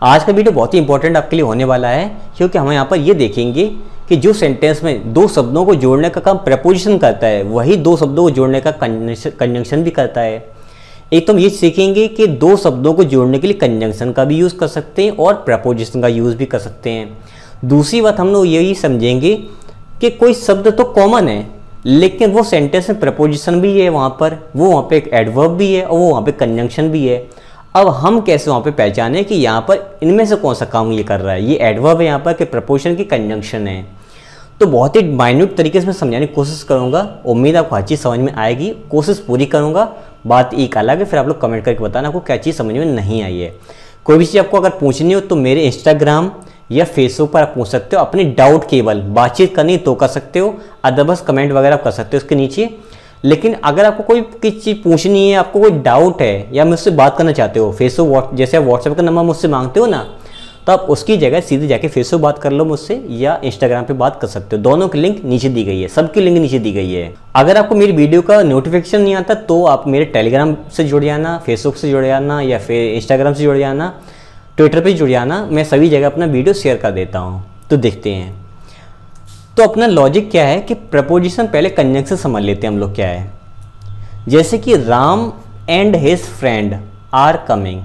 आज का वीडियो बहुत ही इंपॉर्टेंट आपके लिए होने वाला है, क्योंकि हम यहाँ पर ये देखेंगे कि जो सेंटेंस में दो शब्दों को जोड़ने का काम प्रपोजिशन करता है, वही दो शब्दों को जोड़ने का कंजंक्शन भी करता है। एक तो हम ये सीखेंगे कि दो शब्दों को जोड़ने के लिए कंजंक्शन का भी यूज़ कर सकते हैं और प्रपोजिशन का यूज़ भी कर सकते हैं। दूसरी बात हम लोग यही समझेंगे कि कोई शब्द तो कॉमन है, लेकिन वो सेंटेंस में प्रपोजिशन भी है, वहाँ पे एक एडवर्ब भी है और वो वहाँ पे कंजंक्शन भी है। अब हम कैसे वहाँ पे पहचानें कि यहाँ पर इनमें से कौन सा काम ये कर रहा है, ये एडवर्ब है यहाँ पर कि प्रपोजिशन की कंजंक्शन है। तो बहुत ही माइन्यूट तरीके से मैं समझाने की कोशिश करूँगा। उम्मीद आपको हर चीज़ समझ में आएगी, कोशिश पूरी करूँगा। बात एक अलग है, फिर आप लोग कमेंट करके बताना आपको क्या चीज़ समझ में नहीं आई है। कोई भी चीज़ आपको अगर पूछनी हो तो मेरे इंस्टाग्राम या फेसबुक पर आप पूछ सकते हो। अपनी डाउट केवल बातचीत करनी तो कर सकते हो, अदरवाइज कमेंट वगैरह कर सकते हो उसके नीचे। लेकिन अगर आपको कोई चीज़ पूछनी है, आपको कोई डाउट है या मुझसे बात करना चाहते हो, फेसबुक जैसे आप व्हाट्सएप का नंबर मुझसे मांगते हो ना, तो आप उसकी जगह सीधे जाके फेसबुक बात कर लो मुझसे या इंस्टाग्राम पे बात कर सकते हो। दोनों की लिंक नीचे दी गई है, सबकी लिंक नीचे दी गई है। अगर आपको मेरी वीडियो का नोटिफिकेशन नहीं आता तो आप मेरे टेलीग्राम से जुड़ जाना, फेसबुक से जुड़ जाना या फिर इंस्टाग्राम से जुड़ जाना, ट्विटर पर जुड़ जाना। मैं सभी जगह अपना वीडियो शेयर कर देता हूँ। तो देखते हैं तो अपना लॉजिक क्या है कि प्रपोजिशन पहले कंजंक्शन समझ लेते हैं हम लोग क्या है। जैसे कि Ram and his friend are coming,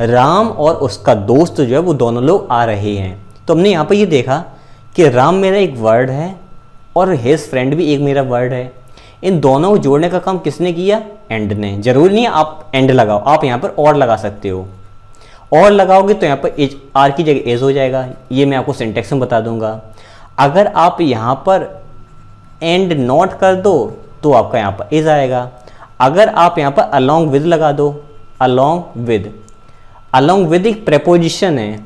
Ram और उसका दोस्त जो है वो दोनों लोग आ रहे हैं। तो हमने यहाँ पर ये देखा कि राम मेरा एक वर्ड है और हिज फ्रेंड भी एक मेरा वर्ड है। इन दोनों को जोड़ने का काम किसने किया? एंड ने। जरूरी नहीं है आप एंड लगाओ, आप यहाँ पर और लगा सकते हो। और लगाओगे तो यहाँ पर एज, आर की जगह एज हो जाएगा। ये मैं आपको सिंटेक्स में बता दूंगा। अगर आप यहाँ पर एंड नॉट कर दो तो आपका यहाँ पर एज आएगा। अगर आप यहाँ पर अलोंग विद लगा दो, अलोंग विद एक प्रेपोजिशन है,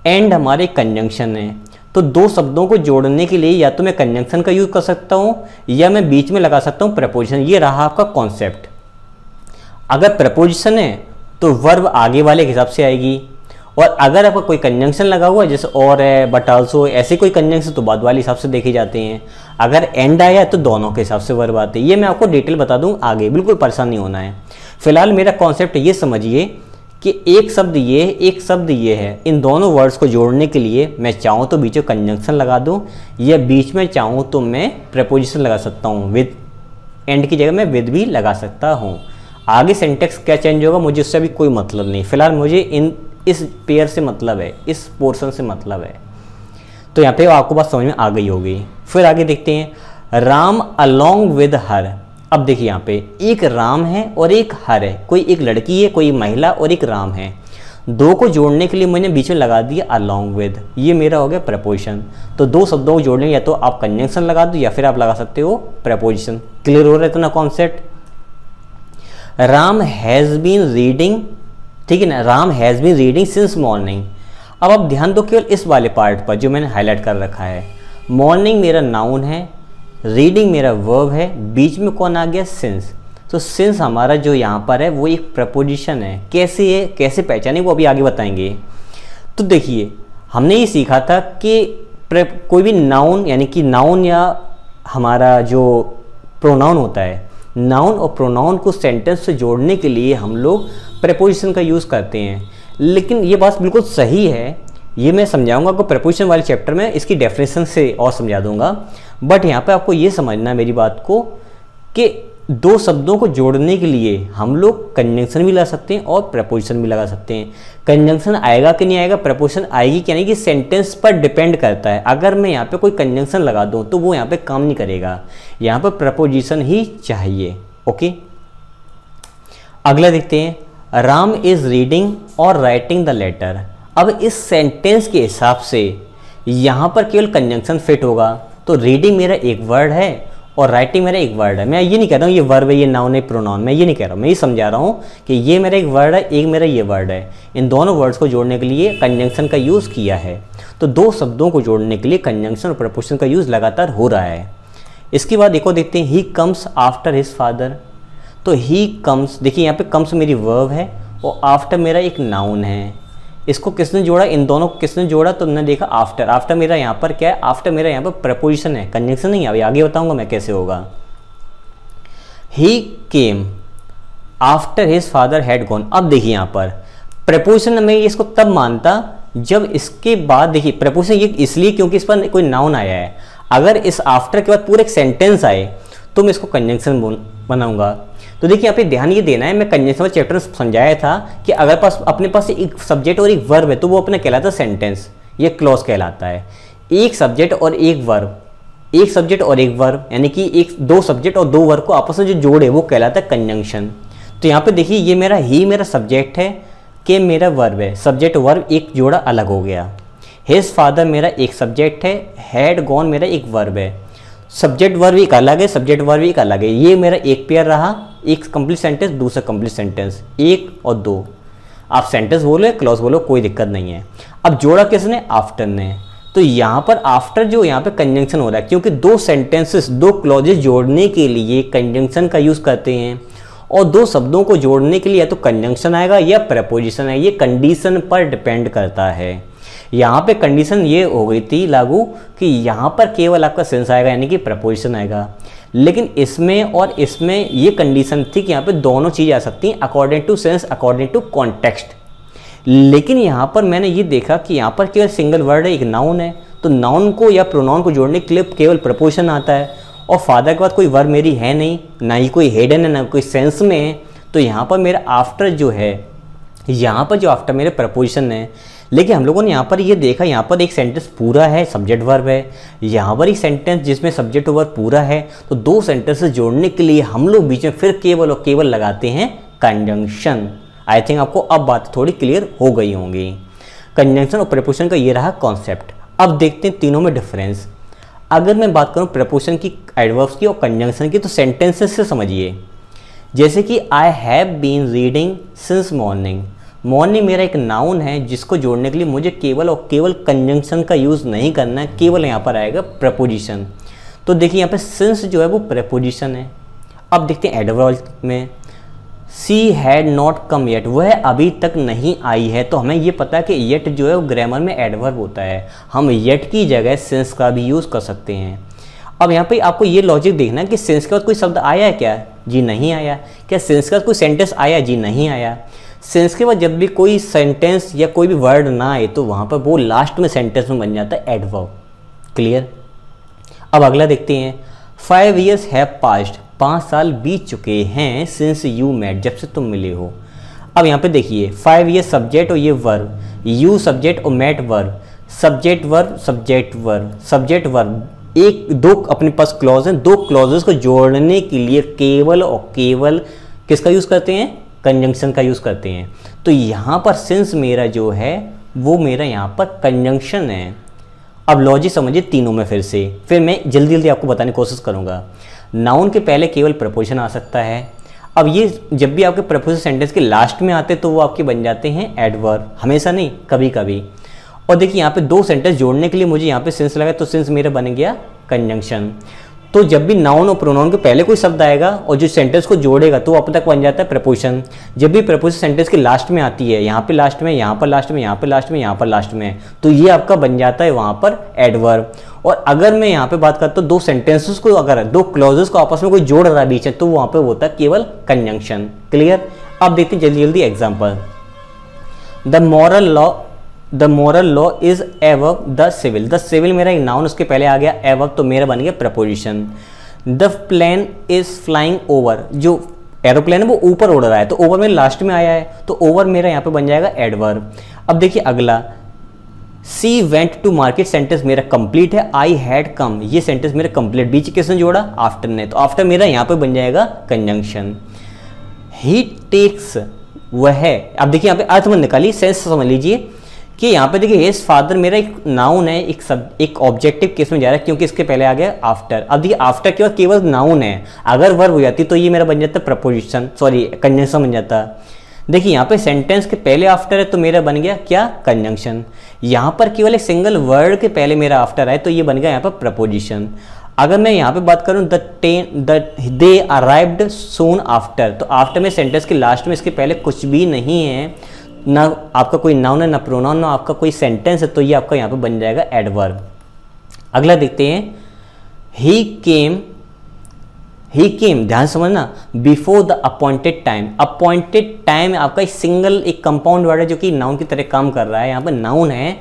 एंड हमारे कंजंक्शन है। तो दो शब्दों को जोड़ने के लिए या तो मैं कंजंक्शन का यूज़ कर सकता हूँ या मैं बीच में लगा सकता हूँ प्रेपोजिशन। ये रहा आपका कॉन्सेप्ट। अगर प्रेपोजिशन है तो वर्ब आगे वाले के हिसाब से आएगी, और अगर आपका कोई कंजंक्शन लगा हुआ है जैसे और है, बट आल्सो, ऐसे कोई कंजंक्शन तो बाद वाले हिसाब से देखे जाते हैं। अगर एंड आया तो दोनों के हिसाब से वर्ब आते हैं। ये मैं आपको डिटेल बता दूं आगे, बिल्कुल परेशान नहीं होना है। फिलहाल मेरा कॉन्सेप्ट ये समझिए कि एक शब्द ये है, एक शब्द ये है। इन दोनों वर्ड्स को जोड़ने के लिए मैं चाहूँ तो बीच में कंजंक्शन लगा दूँ या बीच में चाहूँ तो मैं प्रेपोजिशन लगा सकता हूँ। विद एंड की जगह मैं विद भी लगा सकता हूँ। आगे सेंटेक्स क्या चेंज होगा मुझे उससे अभी कोई मतलब नहीं। फिलहाल मुझे इस पेयर से मतलब है, इस पोर्शन से मतलब है। तो यहाँ पे आपको बात समझ में आ गई होगी। फिर आगे देखते हैं, राम अलोंग विद हर। अब देखिए यहाँ पे एक राम है और एक हर है, कोई एक लड़की है, कोई महिला और एक राम है। दो को जोड़ने के लिए मैंने बीच में लगा दिया अलोंग विद, ये मेरा हो गया प्रपोजिशन। तो दो शब्दों को जोड़ने या तो आप कंजंक्शन लगा दो या फिर आप लगा सकते हो प्रपोजिशन। क्लियर हो रहा है इतना concept? Ram has been reading, ठीक है ना, Ram has been reading since morning. अब आप ध्यान दो केवल इस वाले पार्ट पर जो मैंने हाईलाइट कर रखा है। मॉर्निंग मेरा नाउन है, रीडिंग मेरा वर्ब है, बीच में कौन आ गया? सिंस। तो सिंस हमारा जो यहाँ पर है वो एक प्रपोजिशन है। कैसे है, कैसे पहचाने, वो अभी आगे बताएंगे। तो देखिए हमने ये सीखा था कि कोई भी नाउन, यानी कि नाउन या हमारा जो प्रोनाउन होता है, नाउन और प्रोनाउन को सेंटेंस से जोड़ने के लिए हम लोग प्रेपोजिशन का यूज़ करते हैं। लेकिन ये बात बिल्कुल सही है, ये मैं समझाऊंगा आपको प्रेपोजिशन वाले चैप्टर में, इसकी डेफिनेशन से और समझा दूंगा। बट यहाँ पे आपको ये समझना है मेरी बात को कि दो शब्दों को जोड़ने के लिए हम लोग कंजंक्शन भी लगा सकते हैं और प्रेपोजिशन भी लगा सकते हैं। कंजंक्शन आएगा कि नहीं आएगा, प्रेपोजिशन आएगी कि नहीं, कि सेंटेंस पर डिपेंड करता है। अगर मैं यहाँ पे कोई कंजंक्शन लगा दूँ तो वो यहाँ पे काम नहीं करेगा, यहाँ पर प्रेपोजिशन ही चाहिए। ओके, अगला देखते हैं, राम इज रीडिंग और राइटिंग द लेटर। अब इस सेंटेंस के हिसाब से यहाँ पर केवल कंजंक्शन फिट होगा। तो रीडिंग मेरा एक वर्ड है और राइटिंग मेरा एक वर्ड है। मैं ये नहीं कह रहा हूँ ये वर्ब है, ये नाउन है, प्रोनाउन, मैं ये नहीं कह रहा हूँ। मैं ये समझा रहा हूँ कि ये मेरा एक वर्ड है, एक मेरा ये वर्ड है। इन दोनों वर्ड्स को जोड़ने के लिए कंजंक्शन का यूज़ किया है। तो दो शब्दों को जोड़ने के लिए कंजंक्शन और प्रपोजिशन का यूज़ लगातार हो रहा है। इसके बाद एक और देखते हैं, he comes after his father. तो ही कम्स, देखिए यहाँ पे कम्स मेरी वर्ब है और आफ्टर मेरा एक नाउन है। इसको किसने जोड़ा, इन दोनों को किसने जोड़ा? तो हमने देखा आफ्टर। आफ्टर मेरा यहाँ पर क्या है? आफ्टर मेरा यहाँ पर प्रपोजिशन है, कंजंक्शन नहीं है। अभी आगे बताऊंगा मैं कैसे होगा। He came after his father had gone. अब देखिए यहाँ पर प्रपोजिशन में इसको तब मानता जब इसके बाद देखिए प्रपोजिशन ये इसलिए क्योंकि इस पर कोई नाउन आया है, अगर इस आफ्टर के बाद पूरा एक सेंटेंस आए तो मैं इसको कंजंक्शन बनाऊंगा। तो देखिए यहाँ पे ध्यान ये देना है, मैं कंजंक्शन वाला चैप्टर समझाया था कि अगर अपने पास एक सब्जेक्ट और एक वर्ब है तो वो अपने कहलाता है सेंटेंस, ये क्लॉज कहलाता है। एक सब्जेक्ट और एक वर्ब, एक सब्जेक्ट और एक वर्ब, यानी कि एक दो सब्जेक्ट और दो वर्ब को आपस में जो जोड़े वो कहलाता है कंजंक्शन। तो यहाँ पे देखिए ये मेरा सब्जेक्ट है, के मेरा वर्ब है, सब्जेक्ट वर्ब एक जोड़ा अलग हो गया। हिज फादर मेरा एक सब्जेक्ट है, हैड गॉन मेरा एक वर्ब है, सब्जेक्ट वर्ब एक अलग है, सब्जेक्ट वर्ब एक अलग है। ये मेरा एक पेयर रहा, एक कंप्लीट सेंटेंस, दूसरा कंप्लीट सेंटेंस, एक और दो। आप सेंटेंस बोलो या क्लॉज बोलो कोई दिक्कत नहीं है। अब जोड़ा किसने? आफ्टर ने। तो यहाँ पर आफ्टर जो यहाँ पे कंजंक्शन हो रहा है, क्योंकि दो सेंटेंसेस दो क्लॉजेस जोड़ने के लिए कंजंक्शन का यूज़ करते हैं, और दो शब्दों को जोड़ने के लिए या तो कंजंक्शन आएगा या प्रेपोजिशन है, ये कंडीशन पर डिपेंड करता है। यहाँ पे कंडीशन ये हो गई थी लागू कि यहाँ पर केवल आपका सेंस आएगा, यानी कि प्रेपोजिशन आएगा, लेकिन इसमें और इसमें ये कंडीशन थी कि यहाँ पे दोनों चीज़ आ सकती हैं according to sense, according to context. लेकिन यहाँ पर मैंने ये देखा कि यहाँ पर केवल सिंगल वर्ड है, एक नाउन है, तो नाउन को या प्रोनाउन को जोड़ने के लिए केवल प्रेपोजिशन आता है, और फादर के बाद कोई वर्ब मेरी है नहीं, ना ही कोई हेडन है, ना कोई सेंस में है। तो यहाँ पर मेरा आफ्टर जो है, यहाँ पर जो आफ्टर मेरे प्रपोजिशन है। लेकिन हम लोगों ने यहाँ पर ये देखा, यहाँ पर एक सेंटेंस पूरा है, सब्जेक्ट वर्ब है, यहाँ पर एक सेंटेंस जिसमें सब्जेक्ट वर्ब पूरा है। तो दो सेंटेंसेस जोड़ने के लिए हम लोग बीच में फिर केवल और केवल लगाते हैं कंजंक्शन। आई थिंक आपको अब बात थोड़ी क्लियर हो गई होंगी। कंजंक्शन और प्रपोजिशन का ये रहा कॉन्सेप्ट। अब देखते हैं तीनों में डिफरेंस। अगर मैं बात करूँ प्रपोजिशन की, एडवर्ब्स की और कंजंक्शन की, तो सेंटेंसेस से समझिए। जैसे कि I have been reading since morning. Morning मेरा एक नाउन है जिसको जोड़ने के लिए मुझे केवल और केवल कंजंक्शन का यूज़ नहीं करना है, केवल यहाँ पर आएगा प्रपोजिशन। तो देखिए यहाँ पे सिंस जो है वो प्रपोजिशन है। अब देखते हैं एडवर्ब में, she had not come yet, वह अभी तक नहीं आई है। तो हमें ये पता है कि येट जो है वो ग्रामर में एडवर्ब होता है, हम येट की जगह सिंस का भी यूज़ कर सकते हैं। अब यहाँ पे आपको ये लॉजिक देखना है कि सिंस के बाद कोई शब्द आया है क्या? जी नहीं आया। क्या सिंस के बाद कोई सेंटेंस आया? जी नहीं आया। सिंस के बाद जब भी कोई सेंटेंस या कोई भी वर्ड ना आए तो वहाँ पर वो लास्ट में सेंटेंस में बन जाता है एडवर्ब। क्लियर? अब अगला देखते हैं, 5 years हैव पास्ड, 5 साल बीत चुके हैं सिंस यू मेट, जब से तुम मिले हो। अब यहाँ पे देखिए 5 years सब्जेक्ट और ये वर्ब, यू सब्जेक्ट और मेट verb, subject verb subject verb subject verb, एक दो अपने पास क्लॉज हैं, दो क्लॉजेस को जोड़ने के लिए केवल और केवल किसका यूज़ करते हैं? कंजंक्शन का यूज़ करते हैं। तो यहाँ पर सिंस मेरा जो है वो मेरा यहाँ पर कंजंक्शन है। अब लॉजिक समझिए तीनों में फिर से, फिर मैं जल्दी जल्दी आपको बताने की कोशिश करूँगा। नाउन के पहले केवल प्रपोजिशन आ सकता है। अब ये जब भी आपके प्रपोजिशन सेंटेंस के लास्ट में आते तो वो आपके बन जाते हैं एडवर्ब, हमेशा नहीं, कभी कभी। और देखिए यहाँ पे दो सेंटेंस जोड़ने के लिए मुझे यहाँ पे सिंस लगा, तो सिंस मेरा बन गया कंजंक्शन। तो जब भी नाउन और प्रोनाउन के पहले कोई शब्द आएगा और जो सेंटेंस को जोड़ेगा तो अब तक बन जाता है प्रपोजिशन। जब भी प्रपोजिशन सेंटेंस के लास्ट में आती है, यहाँ पे लास्ट में, यहाँ पर लास्ट में, यहाँ पर लास्ट में, यहाँ पर लास्ट में, तो ये आपका बन जाता है वहाँ पर एडवर्ब। और अगर मैं यहाँ पे बात करता हूँ दो सेंटेंसेस को, अगर दो क्लॉजेस को आपस में कोई जोड़ रहा है बीच में, तो वहाँ पे होता है केवल कंजंक्शन। क्लियर? अब देखते हैं जल्दी जल्दी example. The moral law is above the civil. The civil मेरा एक नाउन, उसके पहले आ गया एवब, तो मेरा बन गया preposition. The plane is flying over, जो एरोप्लेन है वो ऊपर उड़ रहा है, तो ओवर मेरे लास्ट में आया है, तो ओवर मेरा यहाँ पे बन जाएगा एडवर्ब। अब देखिए अगला, she went to market, sentence मेरा कंप्लीट है। आई हैड कम, ये सेंटेंस मेरा कंप्लीट, बीच किसने जोड़ा? आफ्टर ने, तो आफ्टर मेरा यहाँ पे बन जाएगा कंजंक्शन। ही टेक्स, वह है। अब देखिए यहाँ पे अर्थ में निकाली, सेंस समझ लीजिए कि यहाँ पे देखिए हिज फादर मेरा एक नाउन है, एक ऑब्जेक्टिव केस में जा रहा है क्योंकि इसके पहले आ गया आफ्टर। अब देखिए आफ्टर के बाद केवल नाउन है, अगर वर्ब हो जाती तो ये मेरा बन जाता प्रपोजिशन, सॉरी कंजंक्शन बन जाता। देखिए यहाँ पे सेंटेंस के पहले आफ्टर है तो मेरा बन गया क्या? कंजंक्शन। यहाँ पर केवल एक सिंगल वर्ड के पहले मेरा आफ्टर है तो ये बन गया यहाँ पर प्रपोजिशन। अगर मैं यहाँ पे बात करूँ दे अराइव्ड सून आफ्टर, तो आफ्टर में सेंटेंस के लास्ट में इसके पहले कुछ भी नहीं है, ना आपका कोई नाउन है, ना प्रोनाउन, ना आपका कोई सेंटेंस है, तो ये आपका यहाँ पे बन जाएगा एडवर्ब। अगला देखते हैं, ही केम ही केम, ध्यान समझना, before the appointed time. Appointed time आपका एक कंपाउंड वर्ड है जो कि नाउन की तरह काम कर रहा है, यहाँ पर नाउन है,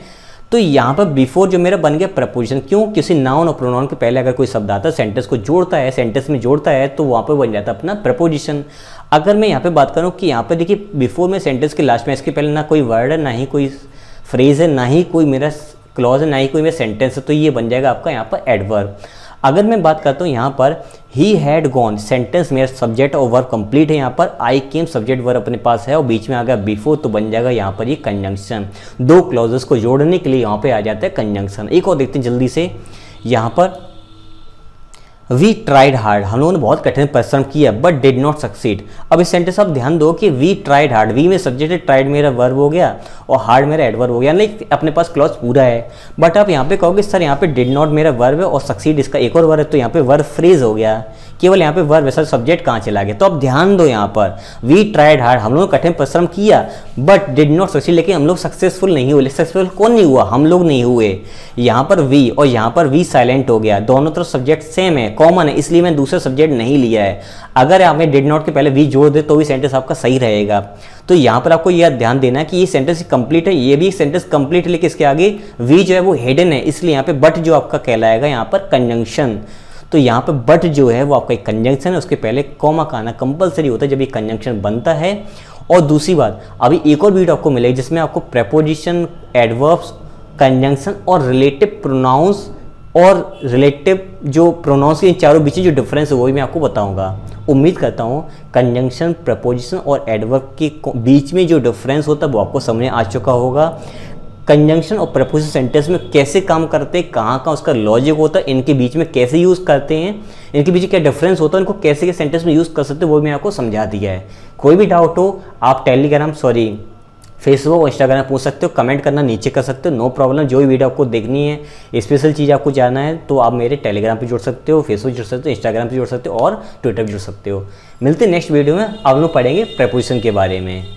तो यहाँ पर बिफोर जो मेरा बन गया प्रपोजिशन। क्यों? किसी नाउन और प्रोनाउन के पहले अगर कोई शब्द आता है, सेंटेंस को जोड़ता है, सेंटेंस में जोड़ता है, तो वहाँ पर बन जाता है अपना प्रपोजिशन। अगर मैं यहाँ पे बात करूँ कि यहाँ पे देखिए बिफोर में सेंटेंस के लास्ट में, इसके पहले ना कोई वर्ड है, ना ही कोई फ्रेज है, ना ही कोई मेरा क्लॉज है, ना ही कोई मेरा सेंटेंस है, तो ये बन जाएगा आपका यहाँ पर एडवर्ब। अगर मैं बात करता हूँ यहाँ पर ही हैड गॉन, सेंटेंस मेरा सब्जेक्ट और वर्ब कंप्लीट है, यहाँ पर आई केम सब्जेक्ट वर्ब अपने पास है और बीच में आ गया बिफोर, तो बन जाएगा यहाँ पर ये कंजंक्शन। दो क्लॉजेस को जोड़ने के लिए यहाँ पे आ जाता है कंजंक्शन। एक और देखते हैं जल्दी से, यहाँ पर वी ट्राइड हार्ड, हम लोगों ने बहुत कठिन परिश्रम किया, बट डिड नॉट सक्सीड। अब इस सेंटेंस आप ध्यान दो कि वी ट्राइड हार्ड, वी में सब्जेक्ट है, ट्राइड मेरा वर्ब हो गया और हार्ड मेरा एडवर्ब हो गया, नहीं अपने पास क्लॉज पूरा है। बट आप यहाँ पे कहोगे सर यहाँ पे डिड नॉट मेरा वर्ब है और सक्सीड इसका एक और वर्ब है, तो यहाँ पे वर्ब फ्रेज हो गया, केवल यहाँ पे वर्ब है, सर सब्जेक्ट कहाँ चला गया? तो अब ध्यान दो यहाँ पर वी ट्राइड हार्ड, हम लोग कठिन परिश्रम किया, बट डिड नॉट सक्सीड, लेकिन हम लोग सक्सेसफुल नहीं हुए। सक्सेसफुल कौन नहीं हुआ? हम लोग नहीं हुए। यहाँ पर वी और यहाँ पर वी साइलेंट हो गया, दोनों तरफ सब्जेक्ट सेम है, कॉमन है, इसलिए मैं दूसरा सब्जेक्ट नहीं लिया है। अगर आपने डिड नॉट के पहले वी जोड़ दे तो भी सेंटेंस आपका सही रहेगा। तो यहाँ पर आपको यह ध्यान देना है कि ये सेंटेंस कंप्लीट है, ये भी सेंटेंस कंप्लीट है, लेकिन इसके आगे वी जो है वो हिडन है, इसलिए यहाँ पे बट जो आपका कहलाएगा यहाँ पर कंजंक्शन। तो यहाँ पे बट जो है वो आपका एक कंजंक्शन है, उसके पहले कॉमा का आना कंपलसरी होता है जब ये कंजंक्शन बनता है। और दूसरी बात, अभी एक और वीडियो आपको मिलेगी जिसमें आपको प्रेपोजिशन, एडवर्ब्स, कंजंक्शन और रिलेटिव प्रोनाउंस और रिलेटिव जो प्रोनाउंस के इन चारों बीच जो डिफरेंस है वही मैं आपको बताऊंगा। उम्मीद करता हूँ कंजंक्शन, प्रेपोजिशन और एडवर्ब के बीच में जो डिफरेंस होता है वो आपको समझ आ चुका होगा। कंजंक्शन और प्रेपोजिशन सेंटेंस में कैसे काम करते हैं, कहाँ कहाँ उसका लॉजिक होता है, इनके बीच में कैसे यूज़ करते हैं, इनके बीच क्या डिफरेंस होता है, इनको कैसे के सेंटेंस में यूज़ कर सकते हैं, वो मैं आपको समझा दिया है। कोई भी डाउट हो आप फेसबुक और इंस्टाग्राम पूछ सकते हो, कमेंट करना नीचे कर सकते हो, नो प्रॉब्लम। जो भी वीडियो आपको देखनी है, स्पेशल चीज़ आपको जानना है, तो आप मेरे टेलीग्राम पे जुड़ सकते हो, फेसबुक जुड़ सकते हो, इंस्टाग्राम पे जुड़ सकते हो और ट्विटर पे जुड़ सकते हो। मिलते हैं नेक्स्ट वीडियो में, अब हम लोग पढ़ेंगे प्रेपोजिशन के बारे में।